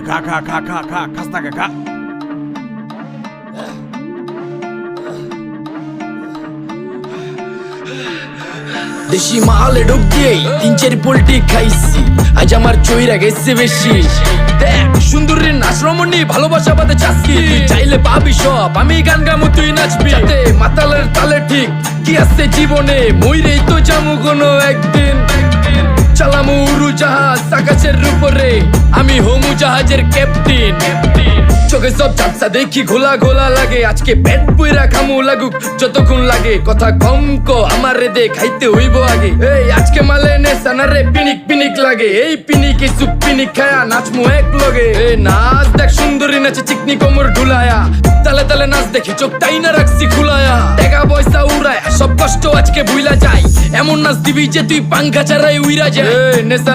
খা খাস না খা। দেশি মালে ঢুক দিয়েই 3-4 পোল্টি খাইছি, আজ আমার চইরা গেছে বেশি। দেখ সুন্দরীর নাচ রমণী, ভালোবাসা বাদে চাচ্ছি, তুই চাইলে পাবি সব, আমি গান গামু তুই নাচবি। যাতে মাতালের তালে ঠিক কি আছে জীবনে, মইরেই তো যামু কোনো একদিন। চালামু উড়োজাহাজ আকাশের উপরে, আমি হমু জাহাজের ক্যাপ্টেন। চোখে সব ঝাপসা দেখি ঘোলা ঘোলা লাগে, আজকে পেট পুইরা খামু লাগুক যতক্ষণ লাগে। কথা কম কো আমারে দে খাইতে হইব আগে, এই আজকে মালে নে সানারে পিনিক পিনিক লাগে। এই পিনিকে সুপ পিনিক খায়া নাচমু এক লগে। এই নাচ দেখ সুন্দরী নাচে চিকনি কোমর ঢুলায়া, তালে তালে নাচ দেখি চোখ তাই না রাখছি খুলায়া। টাকা পয়সা উড়ায় সব কষ্ট আজকে ভুইলা যায়, এমন নাচ দিবি যে তুই পাঙ্খা ছাড়াই উইরা যায়। নেশা